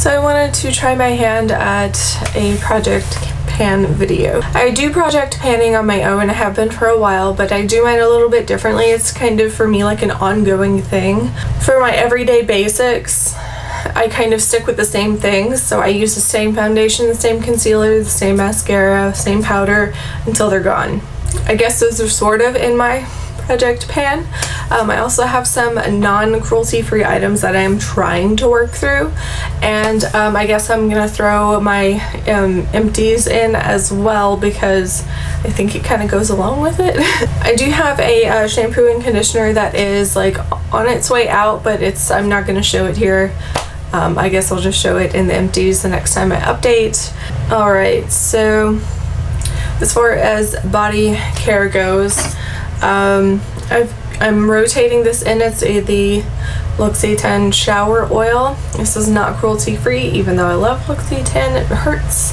So I wanted to try my hand at a project pan video. I do project panning on my own. I have been for a while, but I do mine a little bit differently. It's kind of for me like an ongoing thing. For my everyday basics, I kind of stick with the same things. So I use the same foundation, the same concealer, the same mascara, same powder until they're gone. I guess those are sort of in my project pan. I also have some non-cruelty free items that I am trying to work through, and I guess I'm gonna throw my empties in as well because I think it kind of goes along with it. I do have a shampoo and conditioner that is like on its way out, but I'm not gonna show it here. I guess I'll just show it in the empties the next time I update. Alright, so as far as body care goes, I'm rotating this in. It's the L'Occitane shower oil. This is not cruelty free, even though I love L'Occitane. It hurts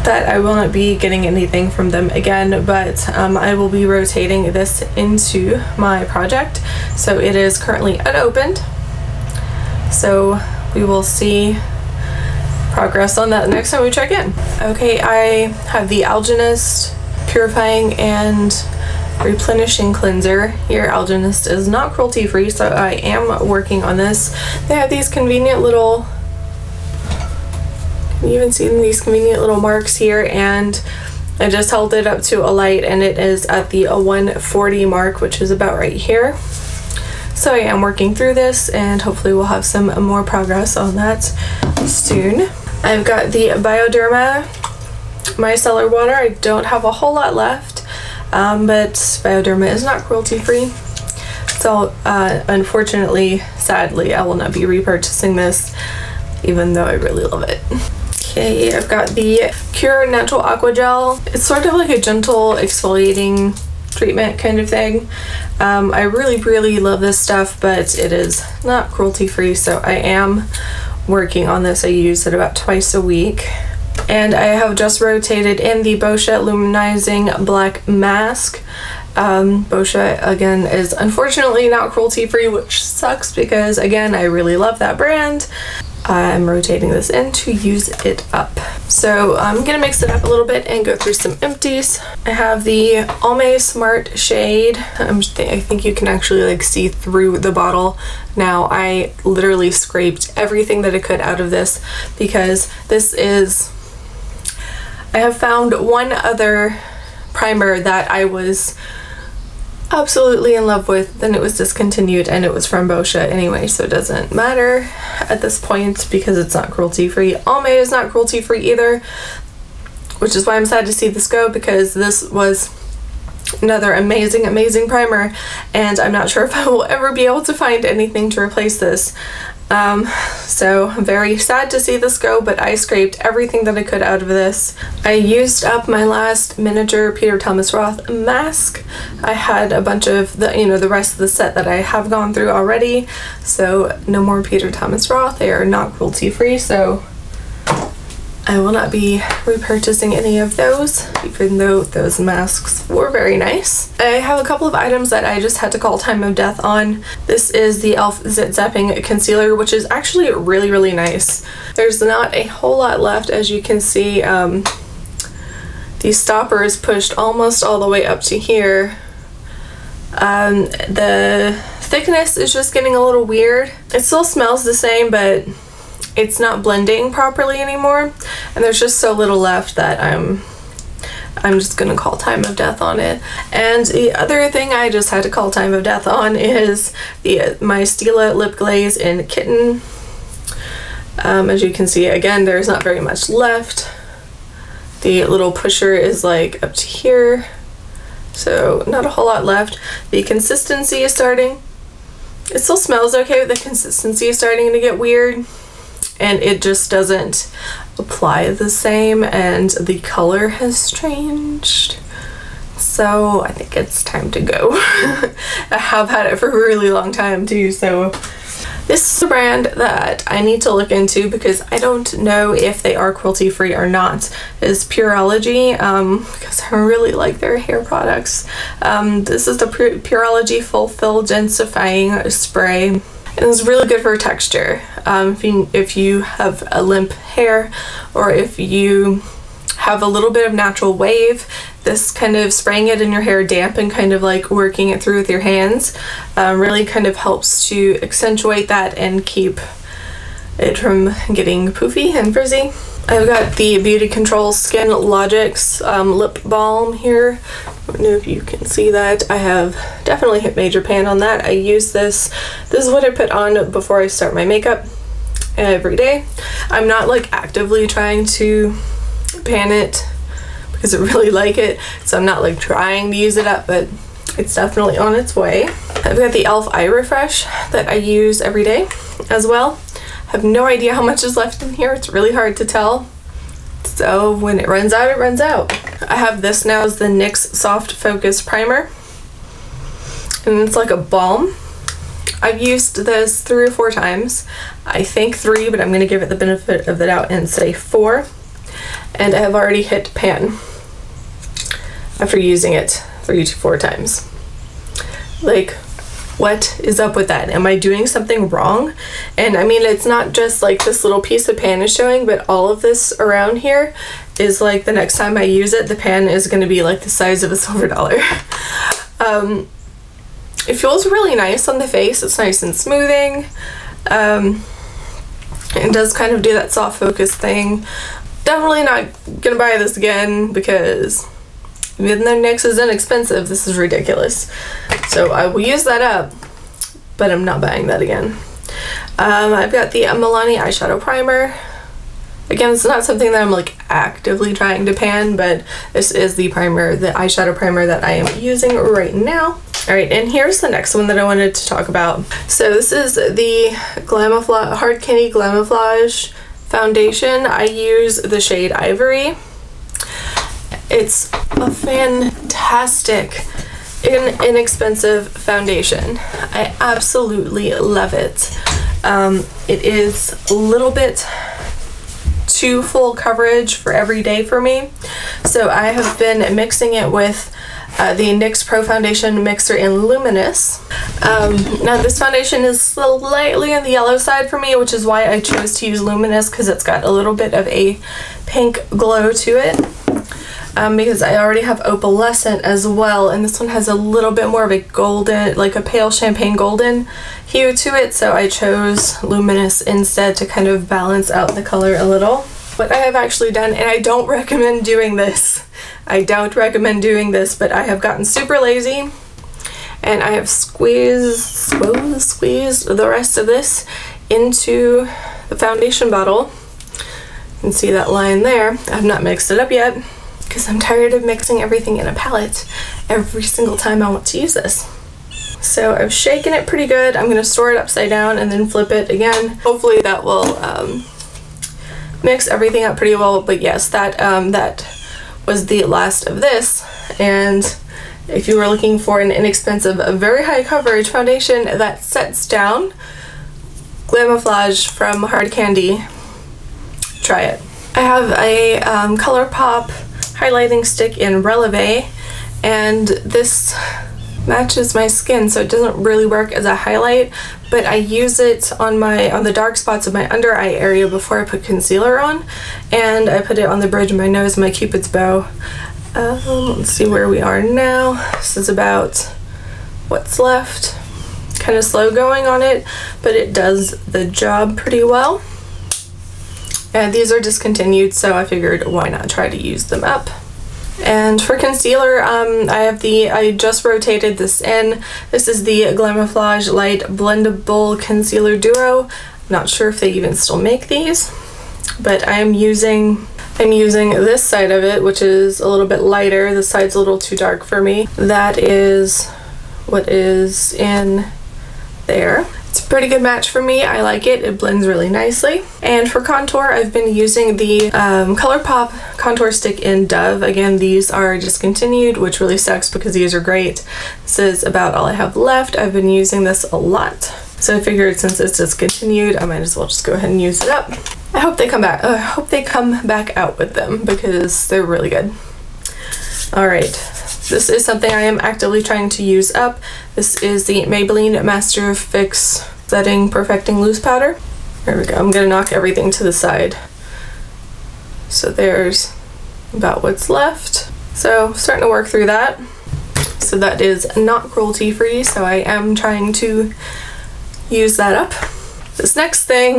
that I will not be getting anything from them again, but I will be rotating this into my project. So it is currently unopened, so we will see progress on that next time we check in. Okay, I have the Algenist Purifying and Replenishing Cleanser. Here, Algenist is not cruelty free, so I am working on this. They have these convenient little, can you even see these convenient little marks here, and I just held it up to a light and it is at the 140 mark, which is about right here. So I am working through this and hopefully we'll have some more progress on that soon. I've got the Bioderma micellar water. I don't have a whole lot left, but Bioderma is not cruelty free. So unfortunately, sadly, I will not be repurchasing this, even though I really love it. Okay, I've got the Cure Natural Aqua Gel. It's sort of like a gentle exfoliating treatment kind of thing. I really love this stuff, but it is not cruelty free, so I am working on this. I use it about twice a week. And I have just rotated in the Boscia Luminizing Black Mask. Boscia, again, is unfortunately not cruelty free, which sucks because, again, I really love that brand. I'm rotating this in to use it up. So I'm gonna mix it up a little bit and go through some empties. I have the Almay Smart Shade. I think you can actually like see through the bottle now. I literally scraped everything that I could out of this because this is, I have found one other primer that I was absolutely in love with, then it was discontinued, and it was from Boscia anyway, so it doesn't matter at this point because it's not cruelty free. Almay is not cruelty free either, which is why I'm sad to see this go, because this was another amazing primer, and I'm not sure if I will ever be able to find anything to replace this. So I'm very sad to see this go, but I scraped everything that I could out of this. I used up my last miniature Peter Thomas Roth mask. I had a bunch of the rest of the set that I have gone through already, so no more Peter Thomas Roth. They are not cruelty free, so I will not be repurchasing any of those, even though those masks were very nice. I have a couple of items that I just had to call time of death on. This is the e.l.f. Zit Zapping Concealer, which is actually really nice. There's not a whole lot left, as you can see. The stopper is pushed almost all the way up to here. The thickness is just getting a little weird. It still smells the same, but it's not blending properly anymore, and there's just so little left that I'm just gonna call time of death on it. And the other thing I just had to call time of death on is my Stila Lip Glaze in Kitten. As you can see, again, there's not very much left. The little pusher is like up to here, so not a whole lot left. The consistency is starting, it still smells okay, but the consistency is starting to get weird, and it just doesn't apply the same, and the color has changed. So I think it's time to go. I have had it for a really long time too, so this is a brand that I need to look into because I don't know if they are cruelty free or not. Is Pureology, because I really like their hair products. This is the Pureology Full Fill Densifying Spray. And it's really good for texture. If you have a limp hair, or if you have a little bit of natural wave, this kind of spraying it in your hair damp and kind of like working it through with your hands really kind of helps to accentuate that and keep it from getting poofy and frizzy. I've got the Beauty Control Skin Logic's lip balm here. I don't know if you can see that. I have definitely hit major pan on that. I use this. This is what I put on before I start my makeup every day. I'm not like actively trying to pan it because I really like it, so I'm not like trying to use it up, but it's definitely on its way. I've got the e.l.f. Eye Refresh that I use every day as well. I have no idea how much is left in here. It's really hard to tell. So when it runs out, it runs out. I have this now as the NYX Soft Focus Primer. And it's like a balm. I've used this 3 or 4 times. I think 3, but I'm going to give it the benefit of the doubt and say 4. And I have already hit pan after using it 3 to 4 times. Like, what is up with that? Am I doing something wrong? And I mean, it's not just like this little piece of pan is showing, but all of this around here is like the next time I use it, the pan is going to be like the size of a silver dollar. It feels really nice on the face. It's nice and smoothing. It does kind of do that soft focus thing. Definitely not gonna buy this again because even though NYX is inexpensive, this is ridiculous. So I will use that up, but I'm not buying that again. I've got the Milani eyeshadow primer. Again, it's not something that I'm like actively trying to pan, but this is the primer, the eyeshadow primer that I am using right now. All right, and here's the next one that I wanted to talk about. So this is the Hard Candy Glamouflage foundation. I use the shade Ivory. It's a fantastic, inexpensive foundation. I absolutely love it. It is a little bit too full coverage for every day for me, so I have been mixing it with the NYX Pro Foundation Mixer in Luminous. Now this foundation is slightly on the yellow side for me, which is why I chose to use Luminous, because it's got a little bit of a pink glow to it. Because I already have Opalescent as well, and this one has a little bit more of a golden, like a pale champagne golden hue to it, so I chose Luminous instead to kind of balance out the color a little. What I have actually done, and I don't recommend doing this, I don't recommend doing this, but I have gotten super lazy and I have squeezed the rest of this into the foundation bottle. You can see that line there. I have not mixed it up yet because I'm tired of mixing everything in a palette every single time I want to use this. So I've shaken it pretty good. I'm going to store it upside down and then flip it again. Hopefully that will mix everything up pretty well. But yes, that was the last of this. And if you were looking for an inexpensive, very high coverage foundation that sets down, Glamouflage from Hard Candy, try it. I have a ColourPop highlighting stick in Releve, and this matches my skin, so it doesn't really work as a highlight, but I use it on the dark spots of my under eye area before I put concealer on, and I put it on the bridge of my nose, my Cupid's bow. Let's see where we are now. This is about what's left. Kind of slow going on it, but it does the job pretty well. And these are discontinued, so I figured why not try to use them up. And for concealer, I just rotated this in. This is the Glamouflage Light Blendable Concealer Duo. I'm not sure if they even still make these, but I'm using this side of it, which is a little bit lighter. This side's a little too dark for me. That is what is in there. It's a pretty good match for me. I like it. It blends really nicely. And for contour, I've been using the ColourPop contour stick in Dove. Again, these are discontinued, which really sucks because these are great. This is about all I have left. I've been using this a lot, so I figured since it's discontinued, I might as well just go ahead and use it up. I hope they come back. I hope they come back out with them because they're really good. All right. This is something I am actively trying to use up. This is the Maybelline Master Fix setting perfecting loose powder. There we go. I'm gonna knock everything to the side. So there's about what's left. So starting to work through that. So that is not cruelty free, so I am trying to use that up. This next thing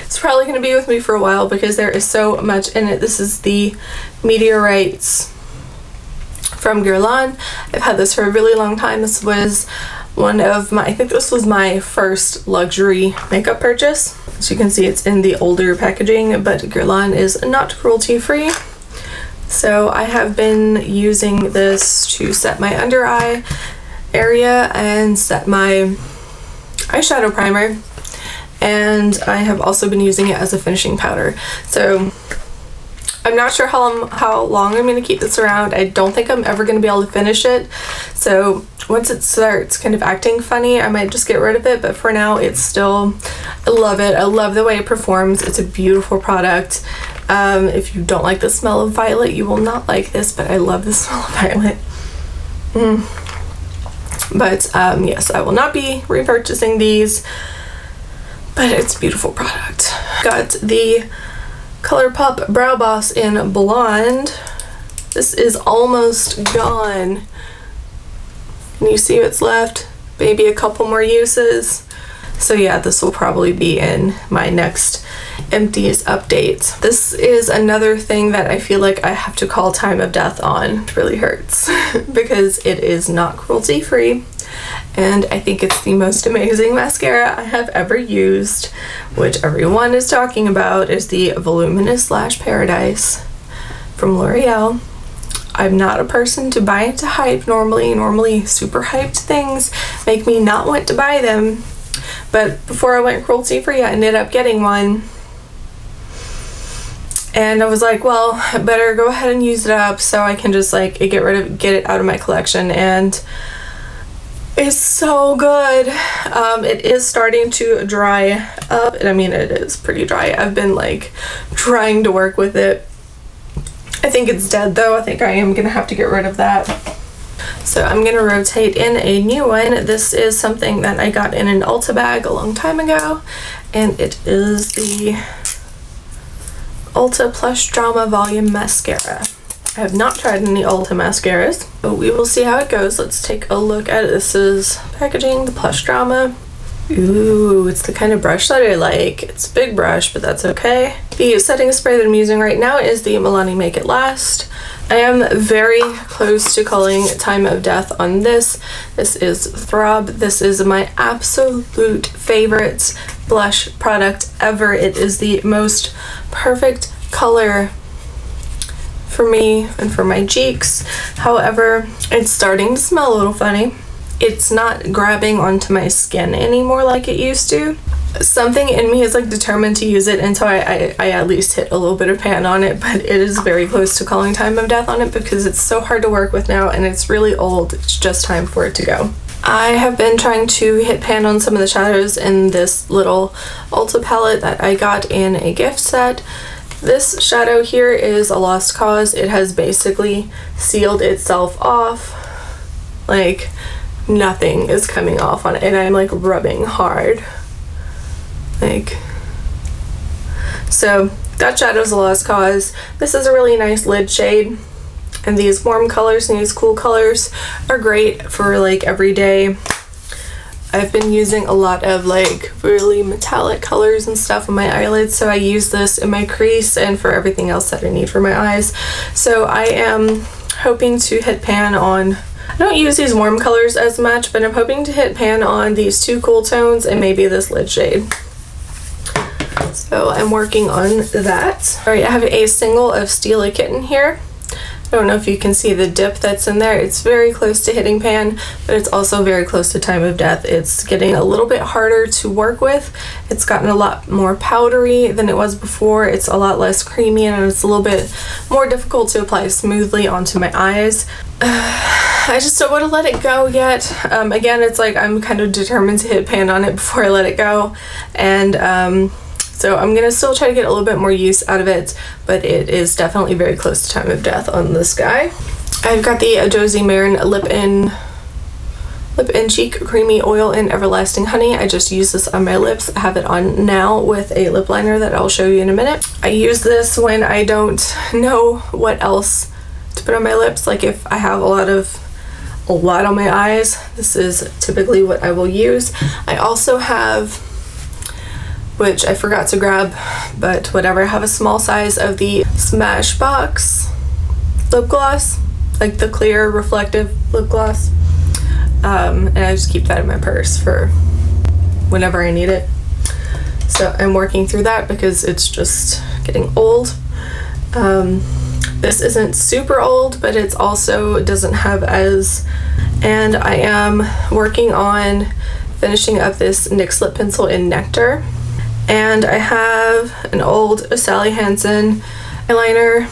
it's probably going to be with me for a while because there is so much in it. This is the Meteorites from Guerlain. I've had this for a really long time. This was one of my, I think this was my first luxury makeup purchase. As you can see, it's in the older packaging, but Guerlain is not cruelty free. So I have been using this to set my under eye area and set my eyeshadow primer, and I have also been using it as a finishing powder. So I'm not sure how long I'm going to keep this around. I don't think I'm ever going to be able to finish it, so once it starts kind of acting funny, I might just get rid of it, but for now it's still, I love it. I love the way it performs. It's a beautiful product. If you don't like the smell of violet, you will not like this, but I love the smell of violet. But yes, I will not be repurchasing these, but it's a beautiful product. Got the ColourPop Brow Boss in Blonde. This is almost gone. Can you see what's left? Maybe a couple more uses. So yeah, this will probably be in my next Empties update. This is another thing that I feel like I have to call time of death on. It really hurts because it is not cruelty free, and I think it's the most amazing mascara I have ever used, which everyone is talking about, is the Voluminous Lash Paradise from L'Oreal. I'm not a person to buy into hype normally. Normally super hyped things make me not want to buy them, but before I went cruelty free I ended up getting one. And I was like, well, I better go ahead and use it up so I can just like get it out of my collection, and it's so good. It is starting to dry up, and I mean it is pretty dry. I've been like trying to work with it. I think it's dead though. I think I am gonna have to get rid of that. So I'm gonna rotate in a new one. This is something that I got in an Ulta bag a long time ago, and it is the Ulta Plush Drama Volume Mascara. I have not tried any Ulta mascaras, but we will see how it goes. Let's take a look at it. This is packaging, the Plush Drama. Ooh, it's the kind of brush that I like. It's a big brush, but that's okay. The setting spray that I'm using right now is the Milani Make It Last. I am very close to calling time of death on this. This is Throb. This is my absolute favorite blush product ever. It is the most perfect color for me and for my cheeks. However, it's starting to smell a little funny. It's not grabbing onto my skin anymore like it used to. Something in me is like determined to use it until I at least hit a little bit of pan on it, but it is very close to calling time of death on it because it's so hard to work with now and it's really old. It's just time for it to go. I have been trying to hit pan on some of the shadows in this little Ulta palette that I got in a gift set. This shadow here is a lost cause. It has basically sealed itself off. Like, nothing is coming off on it, and I'm like rubbing hard. Like, so that shadow's a lost cause. This is a really nice lid shade, and these warm colors and these cool colors are great for like everyday. I've been using a lot of like really metallic colors and stuff on my eyelids, so I use this in my crease and for everything else that I need for my eyes. So I am hoping to hit pan on, I don't use these warm colors as much, but I'm hoping to hit pan on these two cool tones and maybe this lid shade. So I'm working on that. Alright, I have a single of Steal a Kitten here. I don't know if you can see the dip that's in there. It's very close to hitting pan, but it's also very close to time of death. It's getting a little bit harder to work with. It's gotten a lot more powdery than it was before. It's a lot less creamy, and it's a little bit more difficult to apply smoothly onto my eyes. I just don't want to let it go yet. Again, it's like I'm kind of determined to hit pan on it before I let it go, and so I'm gonna still try to get a little bit more use out of it, but it is definitely very close to time of death on this guy. I've got the Josie Maran Lip In Lip and Cheek Creamy Oil in Everlasting Honey. I just use this on my lips. I have it on now with a lip liner that I'll show you in a minute. I use this when I don't know what else to put on my lips. Like if I have a lot on my eyes, this is typically what I will use. I also have, which I forgot to grab, but whatever, I have a small size of the Smashbox lip gloss, like the clear reflective lip gloss. And I just keep that in my purse for whenever I need it. So I'm working through that because it's just getting old. This isn't super old, but it's also doesn't have as, and I am working on finishing up this NYX lip pencil in Nectar. And I have an old Sally Hansen eyeliner.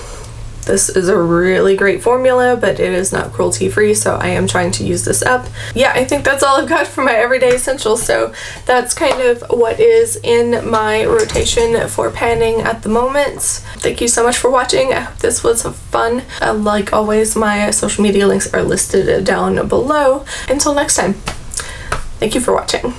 This is a really great formula, but it is not cruelty free, so I am trying to use this up. Yeah, I think that's all I've got for my everyday essentials, so that's kind of what is in my rotation for panning at the moment. Thank you so much for watching. I hope this was fun. Like always, my social media links are listed down below. Until next time, thank you for watching.